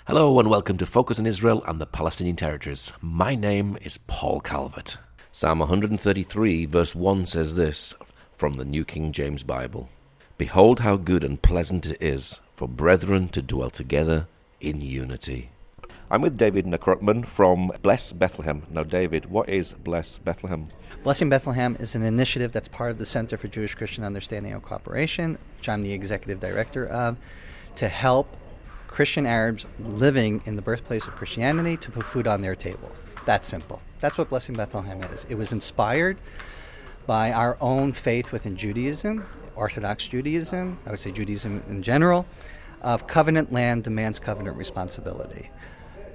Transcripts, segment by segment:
Hello and welcome to Focus on Israel and the Palestinian Territories. My name is Paul Calvert. Psalm 133 verse 1 says this from the New King James Bible. Behold how good and pleasant it is for brethren to dwell together in unity. I'm with David Nekrutman from Bless Bethlehem. Now David, what is Bless Bethlehem? Blessing Bethlehem is an initiative that's part of the Center for Jewish Christian Understanding and Cooperation, which I'm the executive director of, to help Christian Arabs living in the birthplace of Christianity to put food on their table. That's simple. That's what Blessing Bethlehem is. It was inspired by our own faith within Judaism, Orthodox Judaism, I would say Judaism in general, of covenant land demands covenant responsibility.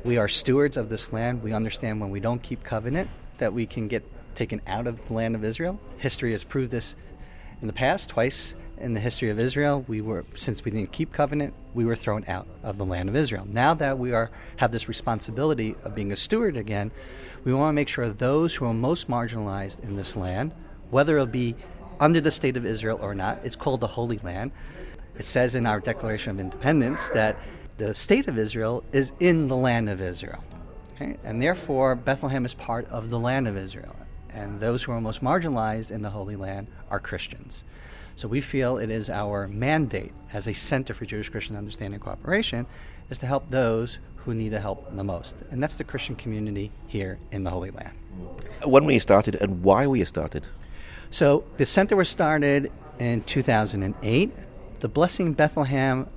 We are stewards of this land. We understand when we don't keep covenant that we can get taken out of the land of Israel. History has proved this in the past, twice. In the history of Israel, since we didn't keep covenant, we were thrown out of the land of Israel. Now that we have this responsibility of being a steward again, we want to make sure those who are most marginalized in this land, whether it'll be under the state of Israel or not, it's called the Holy Land. It says in our Declaration of Independence that the state of Israel is in the land of Israel. Okay? And therefore, Bethlehem is part of the land of Israel. And those who are most marginalized in the Holy Land are Christians. So we feel it is our mandate as a Center for Jewish Christian Understanding and Cooperation is to help those who need the help the most. And that's the Christian community here in the Holy Land. When were you started and why were you started? So the center was started in 2008. The Blessing Bethlehem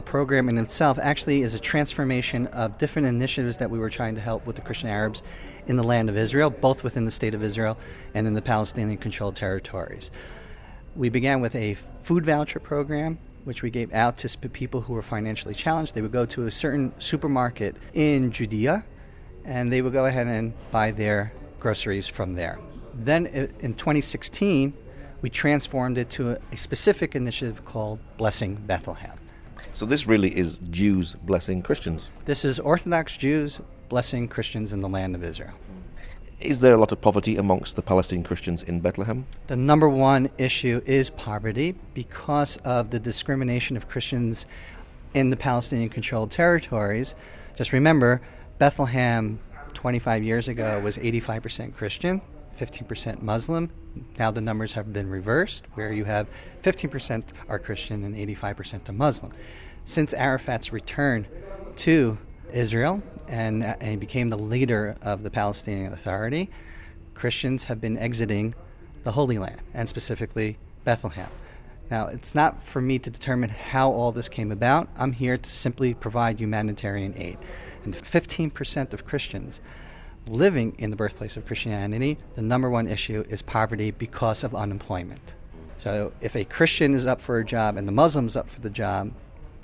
program in itself actually is a transformation of different initiatives that we were trying to help with the Christian Arabs in the land of Israel, both within the state of Israel and in the Palestinian-controlled territories. We began with a food voucher program, which we gave out to people who were financially challenged. They would go to a certain supermarket in Judea, and they would go ahead and buy their groceries from there. Then in 2016, we transformed it to a specific initiative called Blessing Bethlehem. So this really is Jews blessing Christians? This is Orthodox Jews blessing Christians in the land of Israel. Is there a lot of poverty amongst the Palestinian Christians in Bethlehem? The number one issue is poverty because of the discrimination of Christians in the Palestinian-controlled territories. Just remember, Bethlehem 25 years ago was 85% Christian, 15% Muslim. Now the numbers have been reversed, where you have 15% are Christian and 85% are Muslim. Since Arafat's return to Israel and he became the leader of the Palestinian Authority, Christians have been exiting the Holy Land, and specifically Bethlehem. Now, it's not for me to determine how all this came about. I'm here to simply provide humanitarian aid. And 15% of Christians living in the birthplace of Christianity, the number one issue is poverty because of unemployment. So if a Christian is up for a job and the Muslim is up for the job,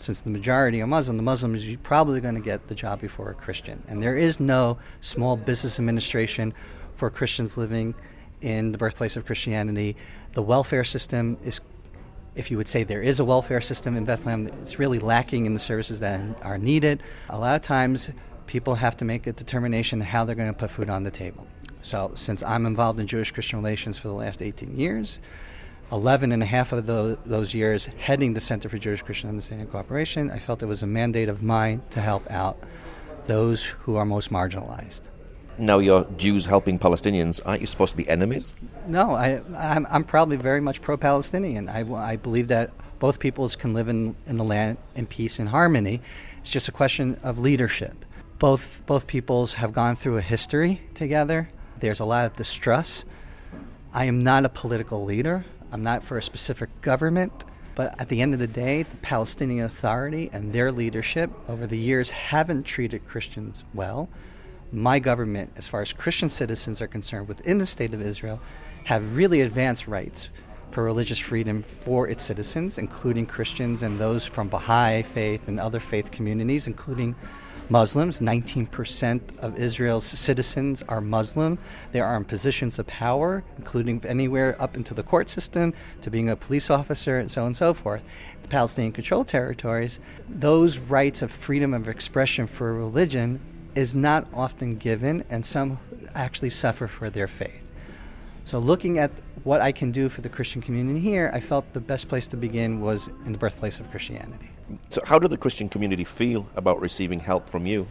since the majority are Muslim, the Muslim is probably going to get the job before a Christian. And there is no small business administration for Christians living in the birthplace of Christianity. The welfare system is, if you would say there is a welfare system in Bethlehem, it's really lacking in the services that are needed. A lot of times people have to make a determination how they're going to put food on the table. So since I'm involved in Jewish-Christian relations for the last 18 years, 11 and a half of those years heading the Center for Jewish Christian Understanding and Cooperation, I felt it was a mandate of mine to help out those who are most marginalized. Now you're Jews helping Palestinians. Aren't you supposed to be enemies? No, I'm probably very much pro-Palestinian. I believe that both peoples can live in the land in peace and harmony. It's just a question of leadership. Both peoples have gone through a history together. There's a lot of distrust. I am not a political leader. I'm not for a specific government, but at the end of the day, the Palestinian Authority and their leadership over the years haven't treated Christians well. My government, as far as Christian citizens are concerned within the state of Israel, have really advanced rights for religious freedom for its citizens, including Christians and those from Baha'i faith and other faith communities, including Muslims. 19% of Israel's citizens are Muslim. They are in positions of power, including anywhere up into the court system to being a police officer and so on and so forth. The Palestinian-controlled territories, those rights of freedom of expression for religion is not often given, and some actually suffer for their faith. So looking at what I can do for the Christian community here, I felt the best place to begin was in the birthplace of Christianity. So how did the Christian community feel about receiving help from you?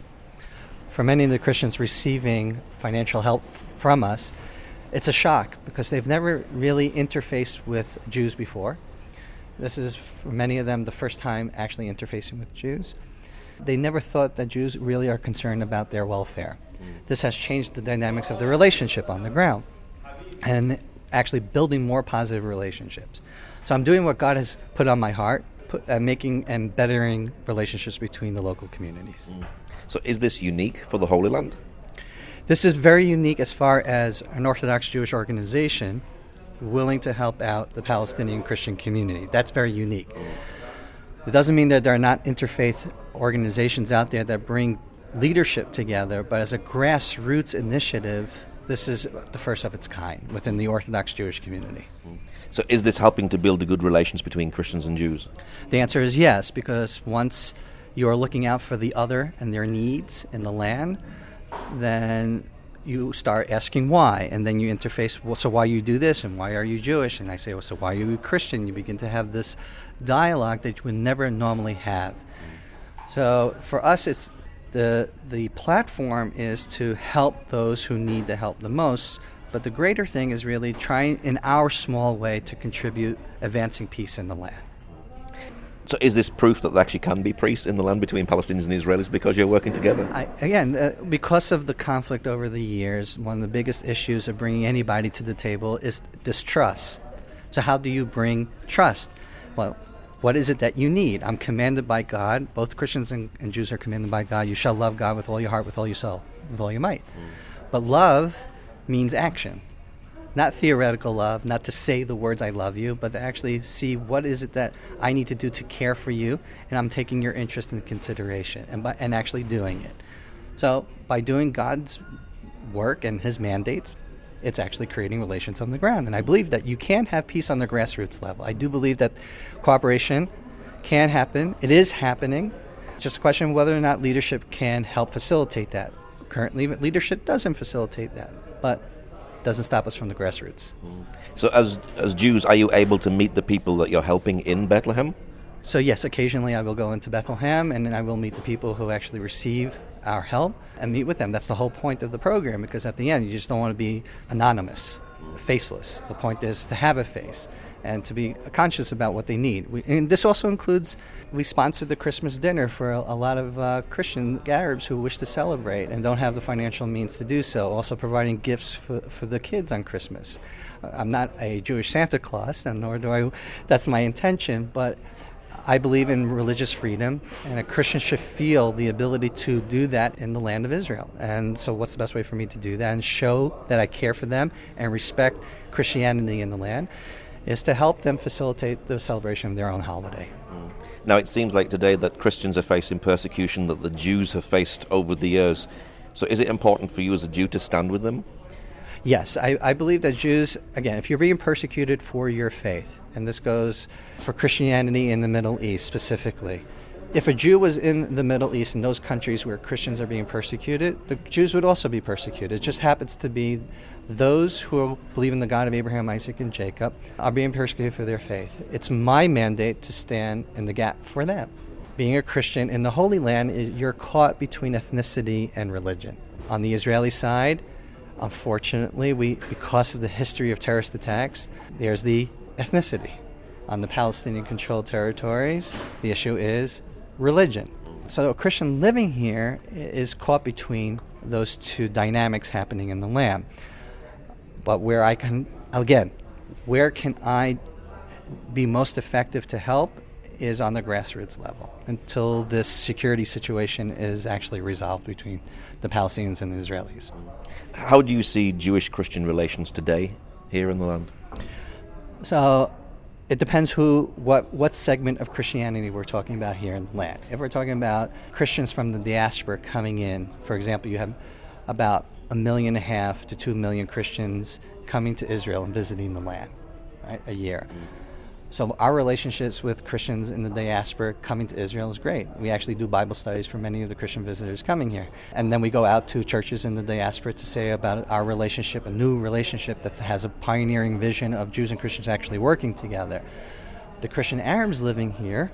For many of the Christians receiving financial help from us, it's a shock because they've never really interfaced with Jews before. This is, for many of them, the first time actually interfacing with Jews. They never thought that Jews really are concerned about their welfare. This has changed the dynamics of the relationship on the ground and actually building more positive relationships. So I'm doing what God has put on my heart, making and bettering relationships between the local communities. So is this unique for the Holy Land? This is very unique as far as an Orthodox Jewish organization willing to help out the Palestinian Christian community. That's very unique. It doesn't mean that there are not interfaith organizations out there that bring leadership together, but as a grassroots initiative, this is the first of its kind within the Orthodox Jewish community. So is this helping to build the good relations between Christians and Jews? The answer is yes, because once you are looking out for the other and their needs in the land, then you start asking why, and then you interface, well, so why you do this, and why are you Jewish? And I say, well, so why are you Christian? You begin to have this dialogue that you would never normally have. So for us, it's the platform is to help those who need the help the most, but the greater thing is really trying in our small way to contribute advancing peace in the land. So is this proof that there actually can be peace in the land between Palestinians and Israelis because you're working together? Because of the conflict over the years, one of the biggest issues of bringing anybody to the table is distrust. So how do you bring trust? Well, what is it that you need? I'm commanded by God. Both Christians and Jews are commanded by God. You shall love God with all your heart, with all your soul, with all your might. But love means action. Not theoretical love, not to say the words I love you, but to actually see what is it that I need to do to care for you, and I'm taking your interest into consideration and actually doing it. So by doing God's work and his mandates, it's actually creating relations on the ground. And I believe that you can have peace on the grassroots level. I do believe that cooperation can happen. It is happening. It's just a question of whether or not leadership can help facilitate that. Currently, leadership doesn't facilitate that, but doesn't stop us from the grassroots. So as Jews, are you able to meet the people that you're helping in Bethlehem? So yes, occasionally I will go into Bethlehem and then I will meet the people who actually receive our help and meet with them. That's the whole point of the program, because at the end you just don't want to be anonymous, faceless. The point is to have a face and to be conscious about what they need. And this also includes, we sponsored the Christmas dinner for a lot of Christian Arabs who wish to celebrate and don't have the financial means to do so, also providing gifts for the kids on Christmas. I'm not a Jewish Santa Claus, and nor do I, that's my intention, but I believe in religious freedom, and a Christian should feel the ability to do that in the land of Israel. And so what's the best way for me to do that and show that I care for them and respect Christianity in the land is to help them facilitate the celebration of their own holiday. Now, it seems like today that Christians are facing persecution that the Jews have faced over the years. So is it important for you as a Jew to stand with them? Yes, I believe that Jews, again, if you're being persecuted for your faith, and this goes for Christianity in the Middle East specifically, if a Jew was in the Middle East, in those countries where Christians are being persecuted, the Jews would also be persecuted. It just happens to be those who believe in the God of Abraham, Isaac, and Jacob are being persecuted for their faith. It's my mandate to stand in the gap for them. Being a Christian in the Holy Land, you're caught between ethnicity and religion. On the Israeli side, unfortunately, because of the history of terrorist attacks, there's the ethnicity. On the Palestinian-controlled territories, the issue is religion. So a Christian living here is caught between those two dynamics happening in the land. But where can I be most effective to help is on the grassroots level until this security situation is actually resolved between the Palestinians and the Israelis. How do you see Jewish-Christian relations today here in the land? So it depends what segment of Christianity we're talking about here in the land. If we're talking about Christians from the diaspora coming in, for example, you have about 1.5 million to 2 million Christians coming to Israel and visiting the land, right, a year. So our relationships with Christians in the diaspora coming to Israel is great. We actually do Bible studies for many of the Christian visitors coming here. And then we go out to churches in the diaspora to say about our relationship, a new relationship that has a pioneering vision of Jews and Christians actually working together. The Christian Arabs living here,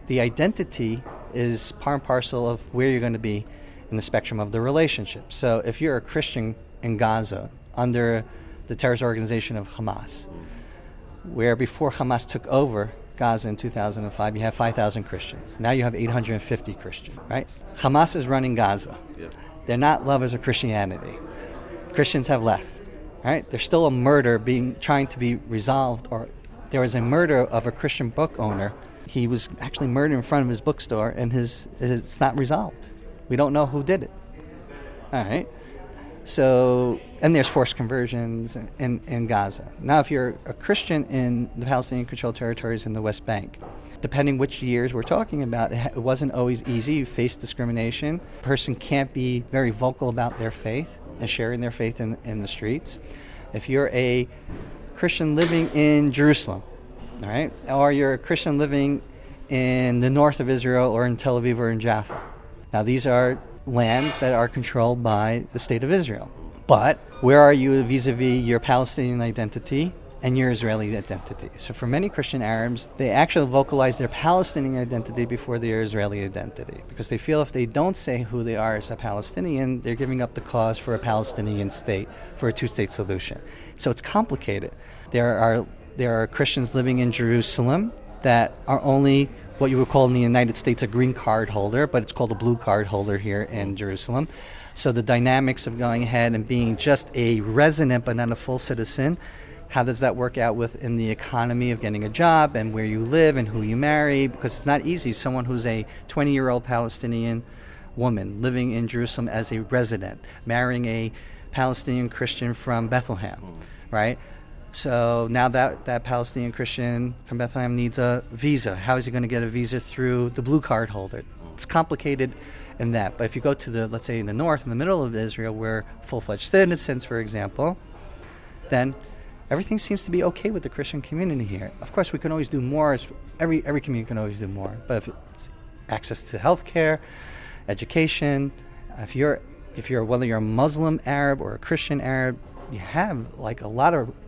the identity is part and parcel of where you're going to be in the spectrum of the relationship. So if you're a Christian in Gaza under the terrorist organization of Hamas, where before Hamas took over Gaza in 2005, you have 5,000 Christians. Now you have 850 Christians, right? Hamas is running Gaza. Yep. They're not lovers of Christianity. Christians have left, right? There's still a murder trying to be resolved, or there was a murder of a Christian book owner. He was actually murdered in front of his bookstore, and it's not resolved. We don't know who did it. All right. So, and there's forced conversions in Gaza. Now, if you're a Christian in the Palestinian-controlled territories in the West Bank, depending which years we're talking about, it wasn't always easy. You face discrimination. A person can't be very vocal about their faith and sharing their faith in the streets. If you're a Christian living in Jerusalem, all right, or you're a Christian living in the north of Israel or in Tel Aviv or in Jaffa. Now, these are lands that are controlled by the state of Israel. But where are you vis-a-vis your Palestinian identity and your Israeli identity? So for many Christian Arabs, they actually vocalize their Palestinian identity before their Israeli identity, because they feel if they don't say who they are as a Palestinian, they're giving up the cause for a Palestinian state, for a two-state solution. So it's complicated. There are Christians living in Jerusalem that are only what you would call in the United States a green card holder, but it's called a blue card holder here in Jerusalem. So the dynamics of going ahead and being just a resident but not a full citizen, how does that work out within the economy of getting a job and where you live and who you marry? Because it's not easy. Someone who's a 20-year-old Palestinian woman living in Jerusalem as a resident, marrying a Palestinian Christian from Bethlehem, right? So now that Palestinian Christian from Bethlehem needs a visa. How is he going to get a visa through the blue card holder? It's complicated in that. But if you go to let's say in the north, in the middle of Israel, where full-fledged citizens, for example, then everything seems to be okay with the Christian community here. Of course, we can always do more. Every community can always do more. But if it's access to healthcare, education, if you're whether you're a Muslim Arab or a Christian Arab, you have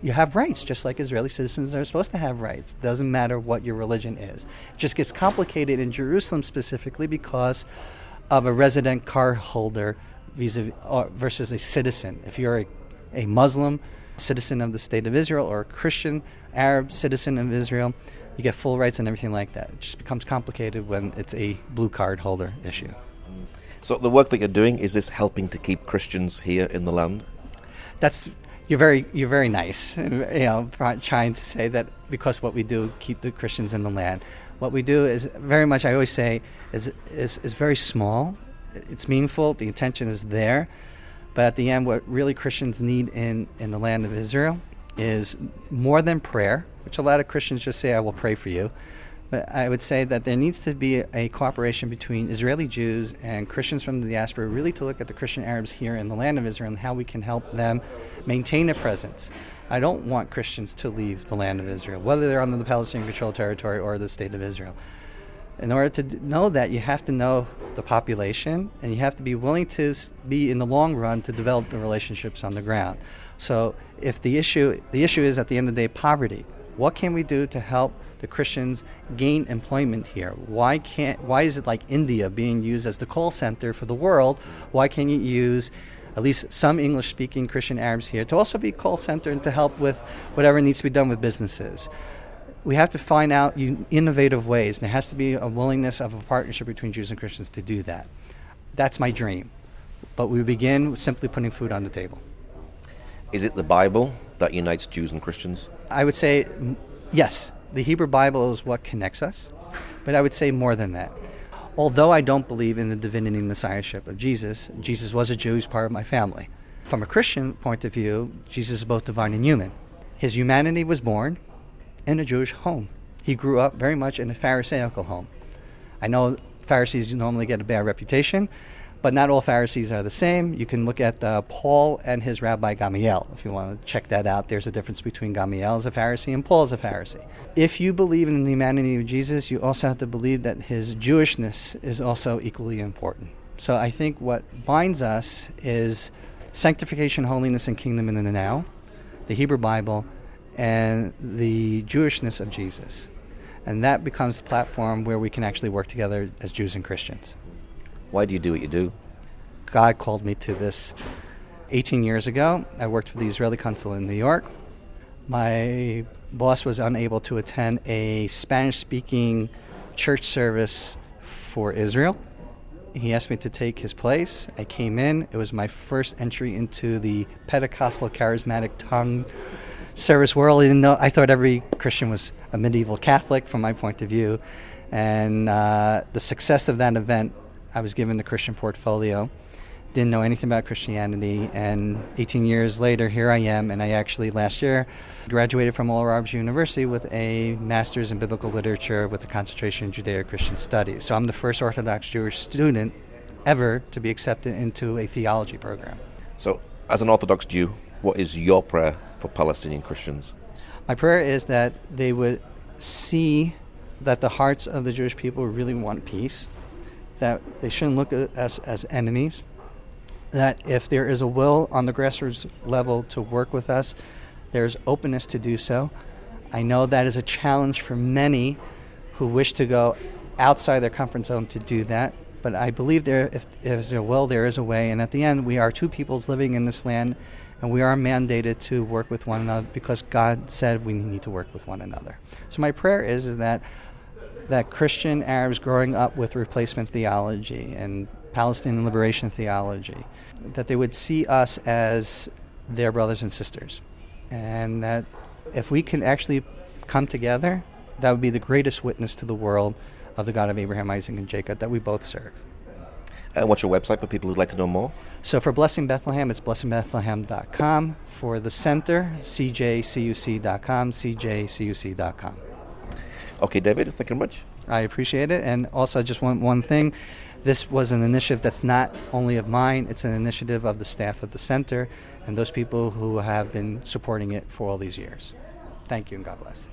you have rights, just like Israeli citizens are supposed to have rights. It doesn't matter what your religion is. It just gets complicated in Jerusalem specifically because of a resident card holder versus a citizen. If you're a Muslim citizen of the state of Israel or a Christian Arab citizen of Israel, you get full rights and everything like that. It just becomes complicated when it's a blue card holder issue. So the work that you're doing, is this helping to keep Christians here in the land? You're very nice, trying to say that because what we do keep the Christians in the land. What we do is very much, I always say, is very small. It's meaningful. The intention is there, but at the end, what really Christians need in the land of Israel is more than prayer, which a lot of Christians just say, "I will pray for you." But I would say that there needs to be a cooperation between Israeli Jews and Christians from the diaspora, really to look at the Christian Arabs here in the land of Israel and how we can help them maintain a presence. I don't want Christians to leave the land of Israel, whether they're under the Palestinian-controlled territory or the state of Israel. In order to know that, you have to know the population, and you have to be willing to be, in the long run, to develop the relationships on the ground. So if the issue is, at the end of the day, poverty, what can we do to help the Christians gain employment here? Why is it like India being used as the call center for the world? Why can't you use at least some English-speaking Christian Arabs here to also be a call center and to help with whatever needs to be done with businesses? We have to find out innovative ways, and there has to be a willingness of a partnership between Jews and Christians to do that. That's my dream. But we begin with simply putting food on the table. Is it the Bible that unites Jews and Christians? I would say yes. The Hebrew Bible is what connects us, but I would say more than that. Although I don't believe in the divinity and messiahship of Jesus, Jesus was a Jew, he's part of my family. From a Christian point of view, Jesus is both divine and human. His humanity was born in a Jewish home. He grew up very much in a Pharisaical home. I know Pharisees normally get a bad reputation, But not all Pharisees are the same. You can look at Paul and his rabbi Gamaliel. If you want to check that out, there's a difference between Gamaliel as a Pharisee and Paul as a Pharisee. If you believe in the humanity of Jesus, you also have to believe that his Jewishness is also equally important. So I think what binds us is sanctification, holiness, and kingdom in the now, the Hebrew Bible, and the Jewishness of Jesus. And that becomes the platform where we can actually work together as Jews and Christians. Why do you do what you do? God called me to this 18 years ago. I worked for the Israeli consulate in New York. My boss was unable to attend a Spanish-speaking church service for Israel. He asked me to take his place. I came in. It was my first entry into the Pentecostal charismatic tongue service world. I thought every Christian was a medieval Catholic from my point of view. And the success of that event, I was given the Christian portfolio, didn't know anything about Christianity, and 18 years later, here I am, and I actually last year graduated from Oral Roberts University with a master's in biblical literature with a concentration in Judeo-Christian studies. So I'm the first Orthodox Jewish student ever to be accepted into a theology program. So, as an Orthodox Jew, what is your prayer for Palestinian Christians? My prayer is that they would see that the hearts of the Jewish people really want peace, that they shouldn't look at us as enemies, that if there is a will on the grassroots level to work with us, there's openness to do so. I know that is a challenge for many who wish to go outside their comfort zone to do that, but I believe if there's a will, there is a way, and at the end, we are two peoples living in this land, and we are mandated to work with one another because God said we need to work with one another. So my prayer is that Christian Arabs growing up with replacement theology and Palestinian liberation theology, that they would see us as their brothers and sisters. And that if we can actually come together, that would be the greatest witness to the world of the God of Abraham, Isaac, and Jacob that we both serve. And what's your website for people who'd like to know more? So for Blessing Bethlehem, it's blessingbethlehem.com. For the center, CJCUC.com, CJCUC.com. Okay, David, thank you very much. I appreciate it. And also, just one thing. This was an initiative that's not only of mine, it's an initiative of the staff of the center and those people who have been supporting it for all these years. Thank you, and God bless.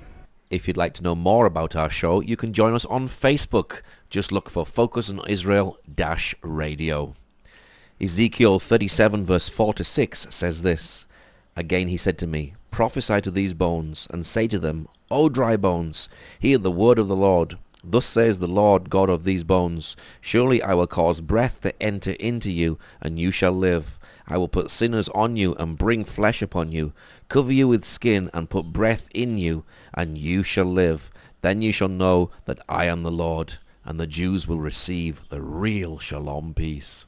If you'd like to know more about our show, you can join us on Facebook. Just look for Focus on Israel-Radio. Ezekiel 37 verse 4-6 says this, "Again he said to me, Prophesy to these bones, and say to them, O dry bones, hear the word of the Lord. Thus says the Lord God of these bones, Surely I will cause breath to enter into you, and you shall live. I will put sinners on you, and bring flesh upon you, cover you with skin, and put breath in you, and you shall live. Then you shall know that I am the Lord, and the Jews will receive the real shalom peace."